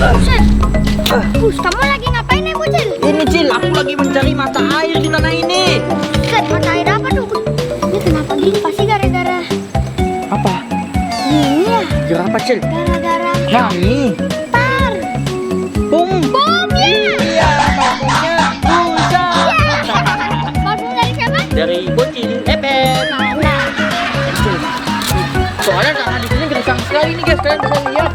Buset. Kamu lagi ngapain nih, Bocil? Ini Cil, aku lagi mencari mata air di tanah ini. Buset, mata air apa tuh? Ini kenapa gini? Pasti gara-gara Apa? ini ya. Gara apa Cil? Gara-gara Nani? tar. Bum. Bom ya. Iya, maksudnya busa. Parfum dari siapa? Dari Bocil Ebet. Mana? Soalnya tanah di sini gersang sekali nih guys, kalian bisa lihat.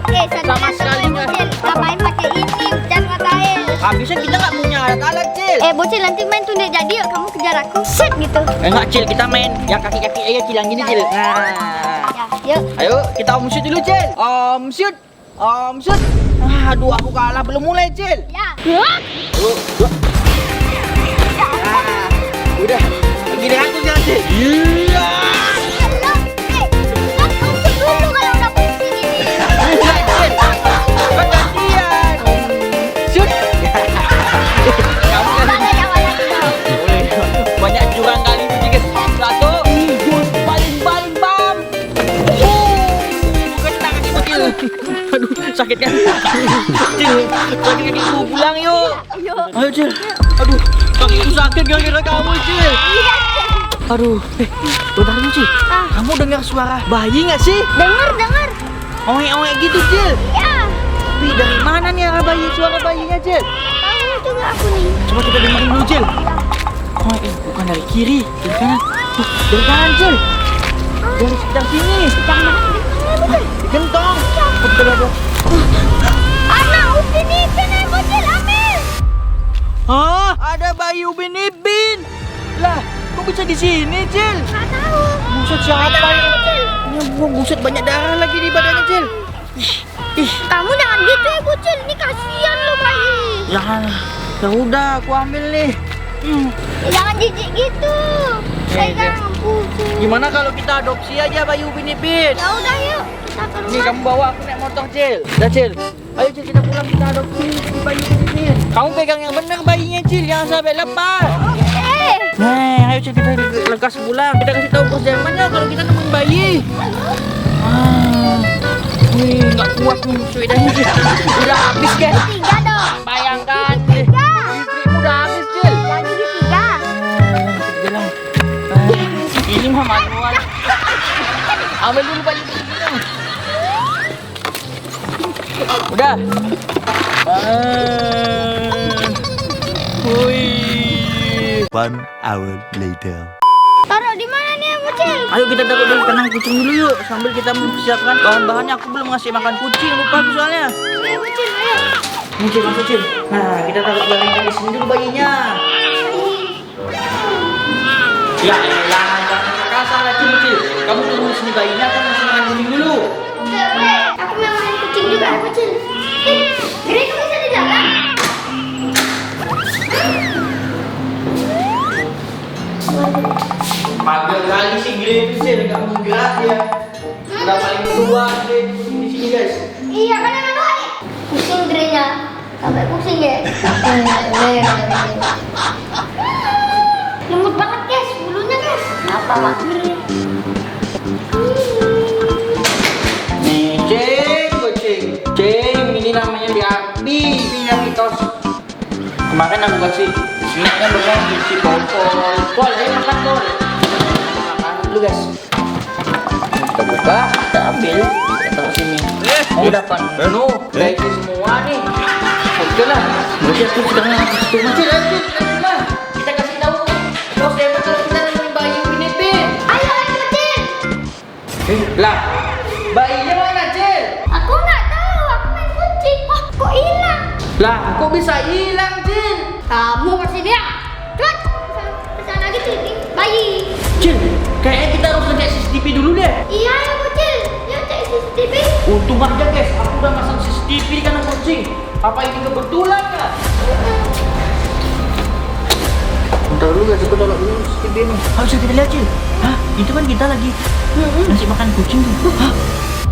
Sama sekali nggak. Bocil, ngapain pakai ini? Hujan mata air. Habisnya kita nggak punya alat-alat Cil. Bocil, nanti main tuh deh, jadi yuk kamu kejar aku. Set gitu. Enggak Cil, kita main yang kaki-kaki aja Cil, yang gini Cil. Nah. Ya, yuk. Ayo kita shoot dulu Cil. Shoot. Shoot. Aduh aku kalah, belum mulai Cil. Ya. Dua. Udah. Begini aku Cil. Iya. Banyak curang kali itu guys. Satu, paling bam. Kena kaki Bocil. Aduh, sakit kan? Cil, sakit kakiku, pulang yuk. Ayo Cil. Aduh, kakiku sakit gara-gara kamu Cil. Aduh, bentar dulu Cil. Kamu dengar suara bayi nggak sih? Dengar. Oe gitu Cil. Ya. Tapi dari mana nih arah bayi, suara bayinya Cil? Tahu juga aku nih. Coba kita dengerin dulu Cil. Oh, bukan dari kiri, dari kanan. Dari kanan Cil. Dari sekitar sini. Gentong. Betul ada. Anak Upin Ipin yang Bocil, ambil. Hah? Ada bayi Upin Ipin. Lah, kok bisa di sini Cil? Nggak tahu. Buset siapa ya? Ini buset banyak darah lagi di badannya Cil. Ih. Kamu jangan gitu ya Bocil, ini kasihan lo bayi. Jangan. Ya udah, aku ambil nih. Jangan jijik gitu. Pegang pusing. Gimana kalau kita adopsi aja bayi Upin Ipin? Ya udah yuk, kita ke Nih rumah. kamu bawa, aku naik motor Cil. Dah Cil. Ayo Cil kita pulang, kita adopsi bayi Upin Ipin. Kamu pegang yang benar bayinya Cil, jangan sampai lepas. Nah, ayo Cil kita lekas pulang. Kita kasih tahu bos Jermannya kalau kita nemuin bayi. Wih, nggak kuat nih sepedanya Cil. Udah habis guys. 3 dong. Bayangkan. Tiga. Listrikmu udah habis Cil. Yang gigi 3. Jalan. Ini mah manual. Ambil dulu bayi Upin Ipin. Udah. Wih. 1 hour later. Taruh di mana nih Bocil? Ayo kita taruh dari kandang kucing dulu yuk. Sambil kita mempersiapkan bahan-bahannya. Aku belum ngasih makan kucing, lupa aku soalnya. Ayo Bocil, ayo. Ini Cil, masuk Cil. Nah, kita taruh dari sini dulu bayinya. Ya elah, jangan kasar lah Cil. Kamu tunggu di sini bayinya, kan masih makan kucing dulu. Aku mau main kucing juga Bocil. Gede kok bisa di dalam? Mager kali sih Gre itu Cil, nggak mau gerak dia. Udah paling tua Gre di sini guys. Iya kan anak tua nih. Pusing Grenya. Sampai pusing ya. Lembut banget guys, bulunya guys. Apa mak? Nih kucing. Ini namanya Diapi, ini mitos. Kemarin aku kasih snacknya beneran isi pol, ayo makan pol. Makan dulu guys. Kita buka, kita ambil, kita taruh sini. Udah penuh, udah isi semua nih. Oke lah, berarti aku sedang ngasih masih lanjut. Kita kasih tahu bos Dewa kalau kita nemuin bayi Upin Ipin. Ayo Bocil. Lah, bayinya mana Cil? Aku nggak tahu, aku main kucing. Oh, kok hilang? Lah, kok bisa hilang Cil? Kamu kasih dia. Cepet. Pesan lagi tuh ini bayi. Cil, kayaknya kita harus ngecek CCTV dulu deh. Iya ya Bocil. Ya cek CCTV. Untung aja guys, aku udah masang CCTV di kandang kucing. Apa ini kebetulan ya? Bentar dulu guys, aku taruh dulu CCTV ini. Harus kita lihat Cil. Hah? Itu kan kita lagi ngasih makan kucing tuh. Hah?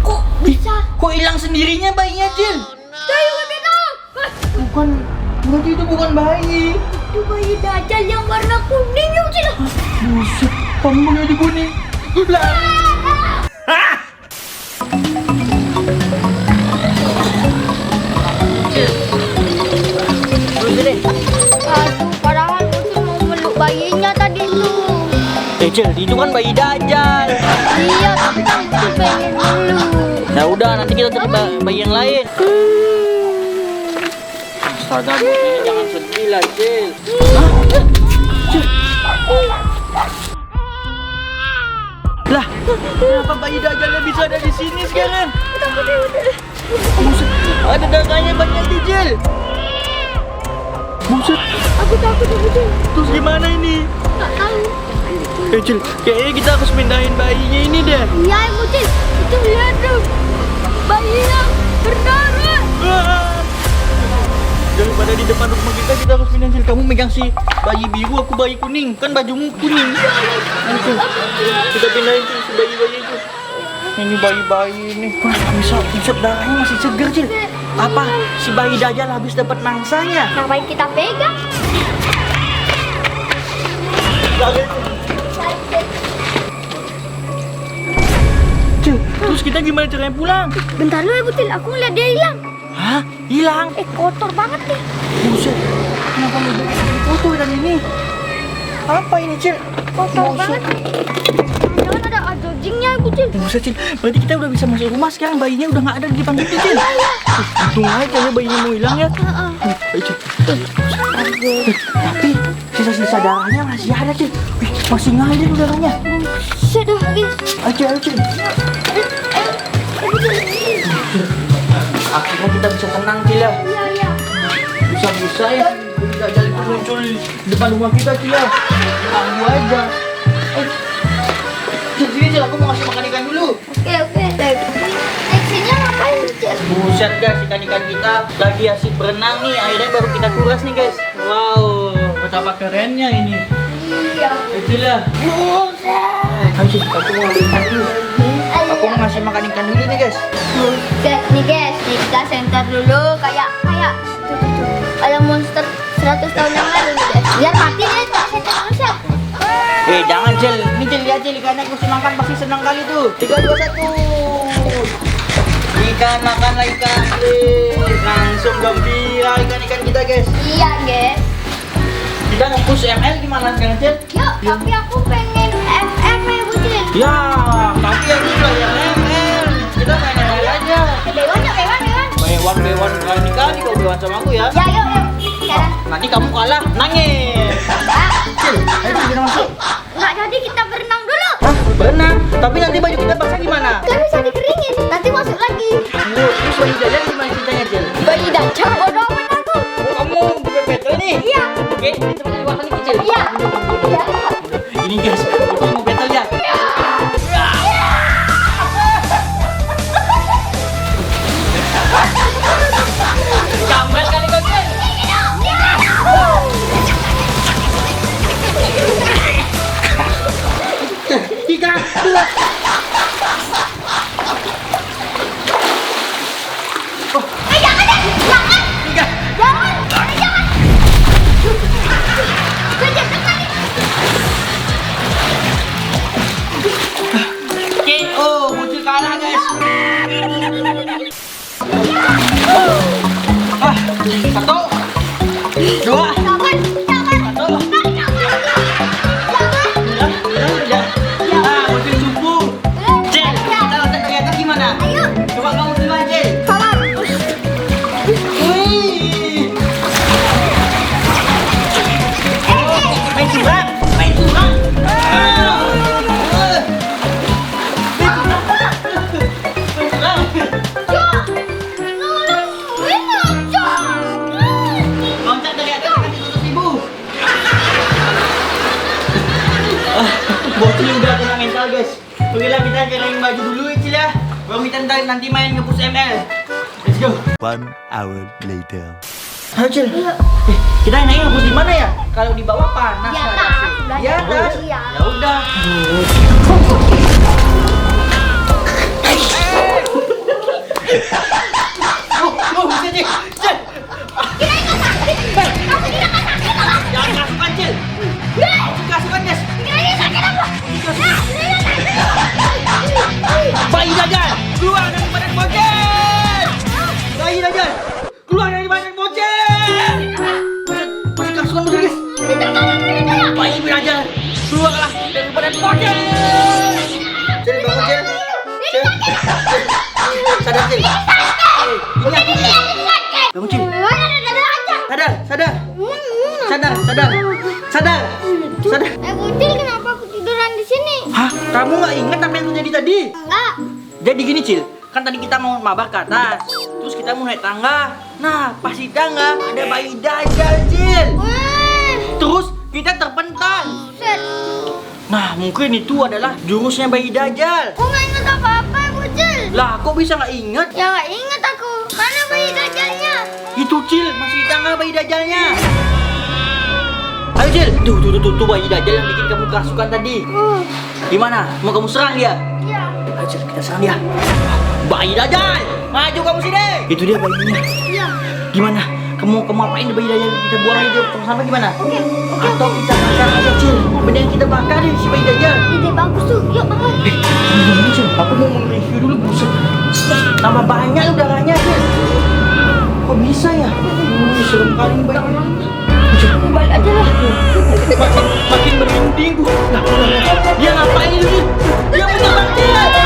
Kok bisa? Kok hilang sendirinya bayinya Cil? Saya juga tidak. Bukan, berarti itu bukan bayi. Itu bayi dajal yang warna kuning ya Bocil. Buset, panggungnya di kuning. Lah. Cil, itu kan bayi Dajjal. Iya, tapi kan itu pengen dulu. Ya udah, nanti kita cari bayi yang lain. Astaga, ini jangan sedih lah, Cil. Lah, kenapa bayi Dajjalnya bisa ada di sini sekarang? Buset, ada darahnya banyak nih, Cil. Buset, Aku takut. terus gimana ini? Nggak tahu. Cil, kayaknya kita harus pindahin bayinya ini deh. Iya, Mucil. Itu lihat tuh. Bayi yang berdarah. Wah. Daripada di depan rumah kita harus pindah, Cil. Kamu megang si bayi biru, aku bayi kuning. Kan bajumu kuning. Ayo, Cil. Kita pindahin, Cil, si bayi-bayi itu. Ini bayi-bayi ini. Wah, bisa darahnya masih segar, Cil. Apa? Si bayi Dajjal habis dapat mangsanya. Ngapain kita pegang? Cil, terus kita gimana caranya pulang? Bentar dulu ya, Butil. Aku ngeliat dia hilang. Hah? Hilang? Kotor banget nih. Buset, kenapa lu foto tadi ini? Apa ini, Cil? Kotor banget. Jangan ada anjingnya, Butil. Buset, Cil, berarti kita udah bisa masuk rumah sekarang. Bayinya udah nggak ada di depan kita, Cil. Untung aja kayaknya bayinya mau hilang ya. Ayo, Cil. Tapi sisa-sisa darahnya masih ada, Cil. Wih, masih ngalir darahnya. Sudah, guys. Ayo, Cil. Akhirnya kita bisa tenang, Cil ya. Iya. Bisa-bisa ya. Tidak jadi muncul di depan rumah kita, Cil ya. Tunggu aja. Cil, Cil, aku mau ngasih makan ikan dulu. Oke. Aksinya ngapain, Cil? Buset guys, ikan-ikan kita lagi asik berenang nih. Akhirnya baru kita kuras nih guys. Wow, betapa kerennya ini. Iya. Kecil ya. Buset. Ayo, Cil, aku mau ngasih makan dulu. Aku mau ngasih makan ikan dulu nih guys. Buset nih, guys. Kita center dulu kayak tuh. Ada monster 100 tahun yang lalu nih, guys. Biar mati deh, tak center terus ya. Jangan, Cil. Ini, Cil, lihat, Cil, ikannya aku makan pasti senang kali tuh. 3, 2, 1. Ikan, makanlah ikan. Langsung gembira ikan-ikan kita guys. Iya, guys. Kita nge-push ML gimana sekarang, Cil? Yuk, tapi aku pengen FF ya, Butil. Ya, tapi aku player ML. Kita main ML aja. Dewan. Bewan berani kali kalau Bewan sama aku ya. Ya, yuk. Sekarang. Nanti kamu kalah, nangis. Cil, ayo Cil, kita masuk. Nggak jadi, kita berenang dulu. Hah, berenang? Tapi nanti baju kita basah gimana? Kan bisa dikeringin, nanti masuk lagi. Terus bayi Dajjal gimana ceritanya, Cil? Bayi Dajjal, bodoh amat aku. Oh, kamu battle nih? Iya. Oke, ini teman di luar nih, Cil. Iya. Ini guys, aku mau battle ya. Gambar kali kau, Cil. 3, 2. Jangan deh, jangan. 3. Jangan. KO, Bucil kalah guys. 1, 2. Bucil subuh. Cil, kita loncat dari atas gimana? Ayo. Coba kamu terima, Cil. Salam. Wih. Main curang. Loncat dari atas kan ditutup ibu. Bocil udah kena mental guys. Okelah, kita cariin baju dulu ya, Cil ya. Baru kita nanti main nge-push ML. Let's go. 1 hour later. Ayo, Cil. Kita naik nge-push di mana ya? Kalau di bawah panas. Di nggak, atas, Cil? udah Di atas. iya. Ya udah. Bisa, Cil. Cil. Jangan kasukan, Cil. Kasukan, guys. Bayi Dajjal, keluar dari badan bocil. Bayi Dajjal, keluar dari badan bocil. Masih kasukan, guys. Bayi Dajjal, keluarlah dari badan bocil. Cil! Cil, bangun Cil! Cil! Sadar Cil! Ini aku Cil! Bangun Cil! Sadar, sadar! Sadar, sadar! Sadar! Sadar! Kucil, kenapa aku tiduran di sini? Hah? Kamu nggak ingat apa yang terjadi tadi? Enggak. Jadi gini Cil, kan tadi kita mau mabar ke atas, terus kita mau naik tangga. Nah, pas di tangga ada bayi Dajjal Cil. Wah, Terus kita terpental. set. Nah, mungkin itu adalah jurusnya bayi Dajjal. Aku nggak ingat apa-apa, Kucil. Lah, kok bisa nggak ingat? Ya nggak ingat aku. Mana bayi Dajjalnya? Itu Cil, masih di tangga bayi Dajjalnya. Ayo Cil, tuh bayi Dajjal yang bikin kamu kerasukan tadi. Gimana? Mau kamu serang dia? Iya. Ayo Cil, kita serang dia. Bayi Dajjal, maju kamu sini. Itu dia bayinya. Iya. Gimana? Kamu apain di bayi Dajjal? Kita buang aja tong sampah gimana? Oke. Atau kita bakar aja Cil? Benda yang kita bakar deh si bayi Dajjal. Ide bagus tuh. Yuk bangun. Gimana Cil? Aku mau nge-review dulu, buset. Tambah banyak udaranya Cil. Kok bisa ya? Serem kali ini bayi. Balik aja lah. Makin merinding tuh. Nah, dia ngapain itu Cil? Dia mau nyerang Cil.